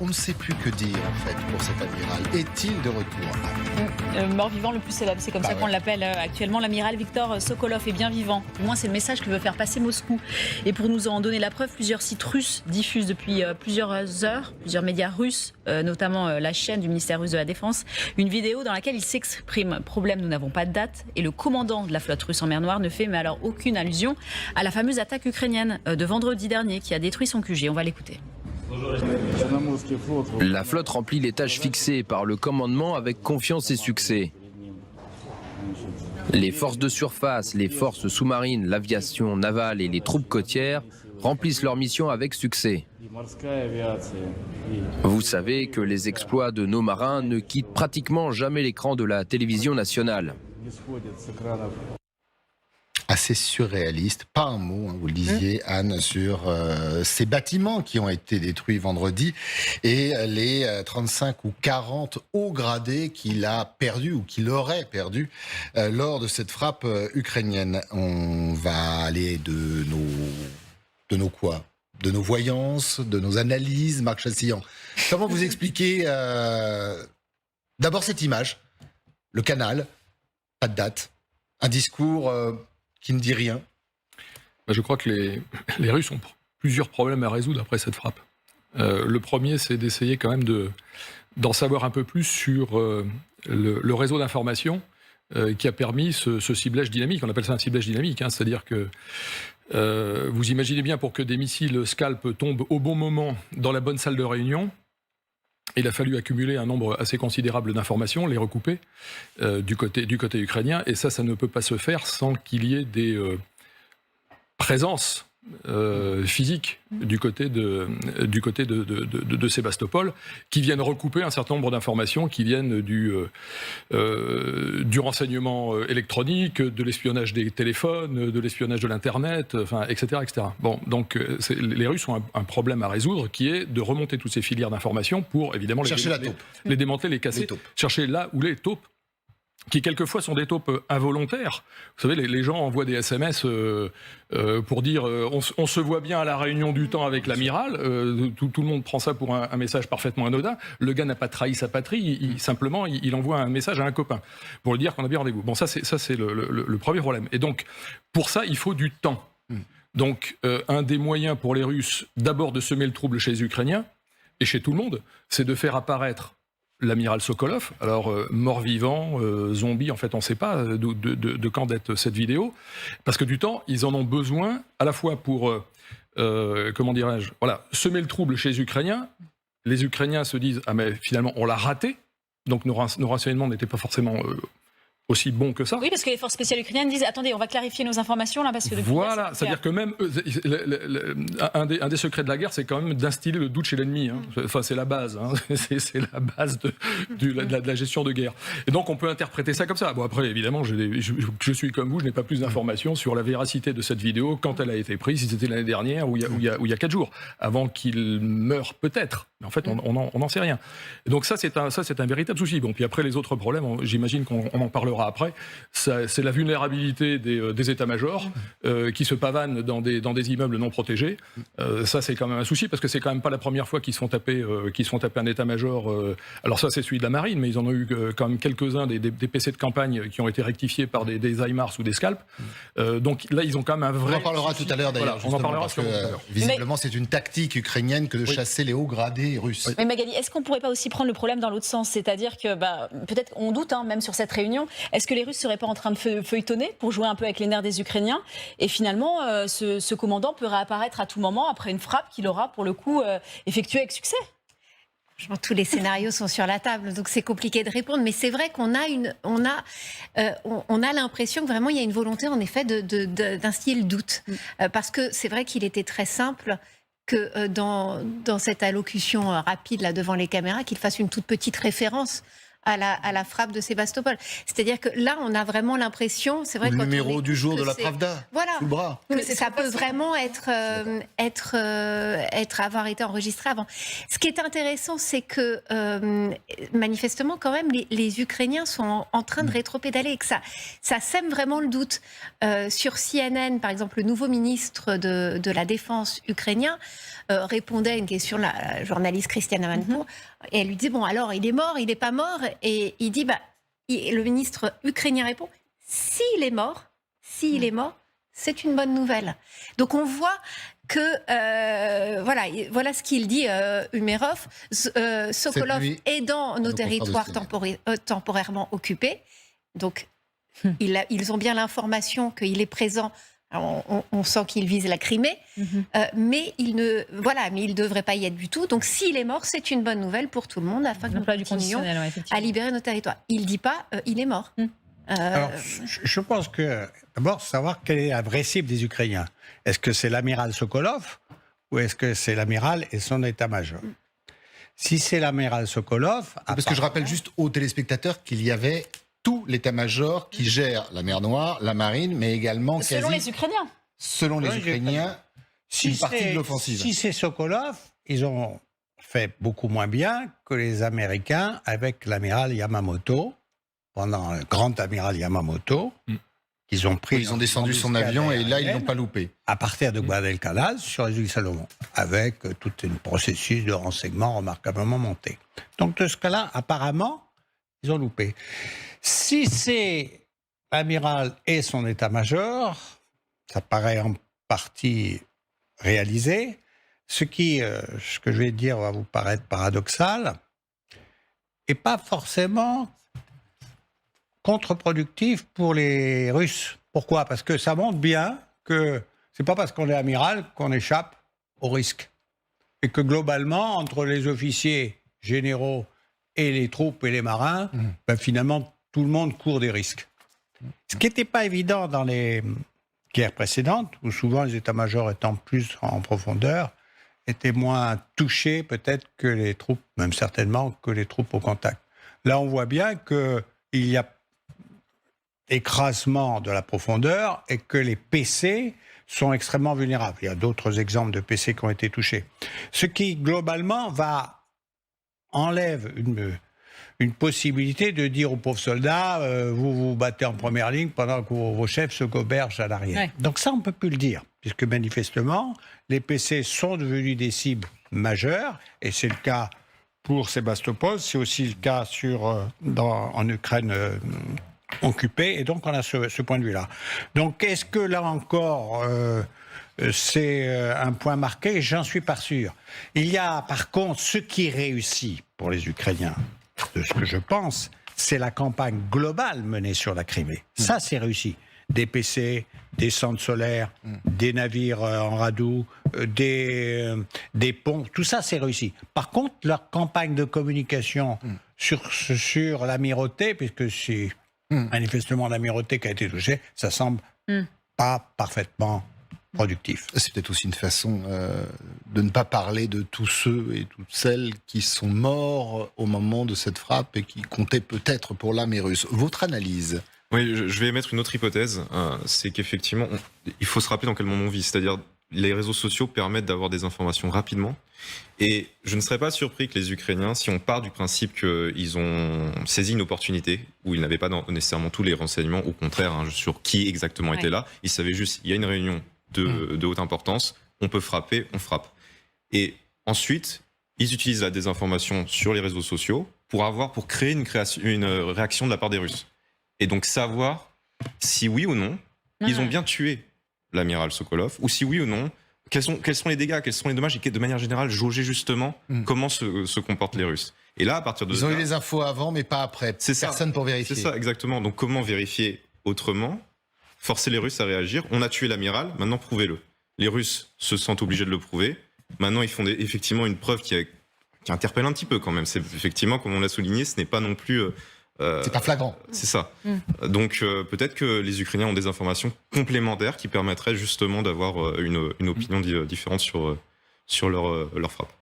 on ne sait plus que dire en fait pour cet amiral. Est-il de retour? Mort-vivant le plus célèbre, c'est comme ça qu'on l'appelle actuellement. L'amiral Viktor Sokolov est bien vivant. Au moins, c'est le message que veut faire passer Moscou. Et pour nous en donner la preuve, plusieurs sites russes diffusent depuis plusieurs heures, plusieurs médias russes, notamment la chaîne du ministère russe de la Défense, une vidéo dans laquelle il s'exprime. Problème, nous n'avons pas de date. Et le commandant de la flotte russe en mer Noire ne fait mais alors aucune allusion à la fameuse attaque ukrainienne de vendredi dernier qui a détruit son QG. On va l'écouter. La flotte remplit les tâches fixées par le commandement avec confiance et succès. Les forces de surface, les forces sous-marines, l'aviation navale et les troupes côtières remplissent leur mission avec succès. Vous savez que les exploits de nos marins ne quittent pratiquement jamais l'écran de la télévision nationale. Assez surréaliste, pas un mot, vous le disiez Anne, sur ces bâtiments qui ont été détruits vendredi et les 35 ou 40 hauts gradés qu'il a perdus ou qu'il aurait perdus lors de cette frappe ukrainienne. On va aller de nos quoi ? De nos voyances, de nos analyses, Marc Chassillan. Comment vous expliquez d'abord cette image, le canal, pas de date, un discours qui ne dit rien? Je crois que les Russes ont plusieurs problèmes à résoudre après cette frappe. Le premier, c'est d'essayer quand même d'en savoir un peu plus sur le réseau d'information qui a permis ce ciblage dynamique. On appelle ça un ciblage dynamique, hein, c'est-à-dire que vous imaginez bien, pour que des missiles Scalp tombent au bon moment dans la bonne salle de réunion, il a fallu accumuler un nombre assez considérable d'informations, les recouper du côté ukrainien, et ça ne peut pas se faire sans qu'il y ait des présences physiques du côté de Sébastopol, qui viennent recouper un certain nombre d'informations qui viennent du renseignement électronique, de l'espionnage des téléphones, de l'espionnage de l'Internet, enfin, etc., etc. Bon, donc les Russes ont un problème à résoudre, qui est de remonter toutes ces filières d'informations pour, évidemment, les démanteler, les casser, chercher là où les taupes, qui quelquefois sont des taupes involontaires. Vous savez, les gens envoient des SMS pour dire on se voit bien à la réunion du temps avec l'amiral. Tout le monde prend ça pour un message parfaitement anodin. Le gars n'a pas trahi sa patrie, simplement il envoie un message à un copain pour lui dire qu'on a bien rendez-vous. Bon, ça c'est le premier problème. Et donc, pour ça, il faut du temps. Donc, un des moyens pour les Russes, d'abord de semer le trouble chez les Ukrainiens, et chez tout le monde, c'est de faire apparaître l'amiral Sokolov, alors mort-vivant, zombie, en fait on ne sait pas de quand date cette vidéo, parce que du temps, ils en ont besoin, à la fois pour, comment dirais-je, voilà, semer le trouble chez les Ukrainiens. Les Ukrainiens se disent « Ah mais finalement on l'a raté », donc nos renseignements n'étaient pas forcément aussi bons que ça. Oui, parce que les forces spéciales ukrainiennes disent « Attendez, on va clarifier nos informations là, parce que... » Voilà, c'est-à-dire que même un des secrets de la guerre, c'est quand même d'instiller le doute chez l'ennemi. Hein. Enfin, c'est la base. Hein. C'est la base de la gestion de guerre. Et donc, on peut interpréter ça comme ça. Bon, après, évidemment, je suis comme vous, je n'ai pas plus d'informations sur la véracité de cette vidéo, quand elle a été prise, si c'était l'année dernière ou il y a 4 jours, avant qu'il meure peut-être. Mais en fait, on n'en sait rien. Et donc ça, c'est un véritable souci. Bon, puis après, les autres problèmes, j'imagine qu'on en parlera après, c'est la vulnérabilité des états-majors qui se pavanent dans des immeubles non protégés. Ça, c'est quand même un souci, parce que c'est quand même pas la première fois qu'ils se font taper un état-major. Alors ça, c'est celui de la marine, mais ils en ont eu quand même quelques-uns, des PC de campagne qui ont été rectifiés par des HIMARS ou des Scalp. Donc là, ils ont quand même un vrai... On en parlera tout à l'heure d'ailleurs, voilà, on en parlera parce que visiblement, c'est une tactique ukrainienne que de chasser les hauts gradés russes. Mais Magali, est-ce qu'on ne pourrait pas aussi prendre le problème dans l'autre sens? C'est-à-dire que, peut-être on doute, hein, même sur cette réunion, est-ce que les Russes ne seraient pas en train de feuilletonner pour jouer un peu avec les nerfs des Ukrainiens? Et finalement, ce commandant peut réapparaître à tout moment après une frappe qu'il aura, pour le coup, effectuée avec succès. Tous les scénarios sont sur la table, donc c'est compliqué de répondre. Mais c'est vrai qu'on a l'impression que vraiment il y a une volonté, en effet, d'instiller le doute. Parce que c'est vrai qu'il était très simple que dans cette allocution rapide là devant les caméras, qu'il fasse une toute petite référence à la frappe de Sébastopol. C'est-à-dire que là, on a vraiment l'impression, c'est vrai, le quand numéro on du jour que de la c'est- Pravda, voilà, sous le bras. que ça peut vraiment avoir été enregistré avant. Ce qui est intéressant, c'est que manifestement, quand même, les Ukrainiens sont en train de rétropédaler et que ça sème vraiment le doute. Sur CNN, par exemple, le nouveau ministre de la Défense ukrainien répondait à une question de la journaliste Christiane Amanpour, et elle lui dit, bon, alors, il est mort, il n'est pas mort? Et il dit, le ministre ukrainien répond, s'il est mort, c'est une bonne nouvelle. Donc on voit que, voilà ce qu'il dit, Umerov, Sokolov nuit, est dans nos nos territoires confrères de temporairement occupés. Donc ils ont bien l'information qu'il est présent. Alors, on sent qu'il vise la Crimée, mais il ne devrait pas y être du tout. Donc s'il est mort, c'est une bonne nouvelle pour tout le monde, afin que nous continuions à libérer nos territoires. Il ne dit pas il est mort. Alors, je pense que, d'abord, savoir quelle est la vraie cible des Ukrainiens. Est-ce que c'est l'amiral Sokolov ou est-ce que c'est l'amiral et son état-major? Si c'est l'amiral Sokolov... Parce que je rappelle juste aux téléspectateurs qu'il y avait tout l'état-major qui gère la mer Noire, la marine, mais également Selon les Ukrainiens. Selon les Ukrainiens, une partie de l'offensive. Si c'est Sokolov, ils ont fait beaucoup moins bien que les Américains avec l'amiral Yamamoto, pendant le grand amiral Yamamoto, qu'ils ont pris... Ils ont descendu son avion et là, ils n'ont pas loupé. À partir de Guadalcanal, sur les îles Salomon, avec tout un processus de renseignement remarquablement monté. Donc, de ce cas-là, apparemment, ils ont loupé. Si c'est l'amiral et son état-major, ça paraît en partie réalisé. Ce que je vais dire va vous paraître paradoxal, et pas forcément contre-productif pour les Russes. Pourquoi? Parce que ça montre bien que c'est pas parce qu'on est amiral qu'on échappe au risque. Et que globalement, entre les officiers généraux et les troupes et les marins, finalement, tout le monde court des risques. Ce qui n'était pas évident dans les guerres précédentes, où souvent les états-majors étant plus en profondeur, étaient moins touchés peut-être que les troupes, même certainement que les troupes au contact. Là, on voit bien qu'il y a écrasement de la profondeur et que les PC sont extrêmement vulnérables. Il y a d'autres exemples de PC qui ont été touchés. Ce qui, globalement, enlève une possibilité de dire aux pauvres soldats vous vous battez en première ligne pendant que vos chefs se gobergent à l'arrière. Ouais. Donc ça, on ne peut plus le dire, puisque manifestement, les PC sont devenus des cibles majeures, et c'est le cas pour Sébastopol, c'est aussi le cas en Ukraine occupée, et donc on a ce point de vue-là. Donc est-ce que là encore... c'est un point marqué, j'en suis pas sûr. Il y a par contre ce qui réussit pour les Ukrainiens, de ce que je pense, c'est la campagne globale menée sur la Crimée. Ça, c'est réussi. Des PC, des centres solaires, des navires en radoub, des ponts, tout ça, c'est réussi. Par contre, leur campagne de communication sur l'amirauté, puisque c'est manifestement l'amirauté qui a été touchée, ça semble pas parfaitement productif. C'est peut-être aussi une façon de ne pas parler de tous ceux et toutes celles qui sont morts au moment de cette frappe et qui comptaient peut-être pour l'armée russe. Votre analyse? Oui, je vais émettre une autre hypothèse, c'est qu'effectivement, il faut se rappeler dans quel monde on vit, c'est-à-dire les réseaux sociaux permettent d'avoir des informations rapidement, et je ne serais pas surpris que les Ukrainiens, si on part du principe qu'ils ont saisi une opportunité, où ils n'avaient pas nécessairement tous les renseignements, au contraire, sur qui exactement était là, ils savaient juste, il y a une réunion de haute importance, on peut frapper, on frappe. Et ensuite, ils utilisent la désinformation sur les réseaux sociaux pour créer une réaction de la part des Russes. Et donc savoir si oui ou non, ils ont bien tué l'amiral Sokolov, ou si oui ou non, quels sont les dégâts, quels sont les dommages, et de manière générale, jauger justement comment se comportent les Russes. Et là, à partir de Ils ont eu les infos avant, mais pas après. Personne pour vérifier. C'est ça, exactement. Donc comment vérifier autrement? Forcer les Russes à réagir. On a tué l'amiral, maintenant prouvez-le. Les Russes se sentent obligés de le prouver. Maintenant, ils font effectivement une preuve qui interpelle un petit peu quand même. C'est effectivement, comme on l'a souligné, ce n'est pas non plus... c'est pas flagrant. C'est ça. Donc peut-être que les Ukrainiens ont des informations complémentaires qui permettraient justement d'avoir une opinion différente sur leur frappe.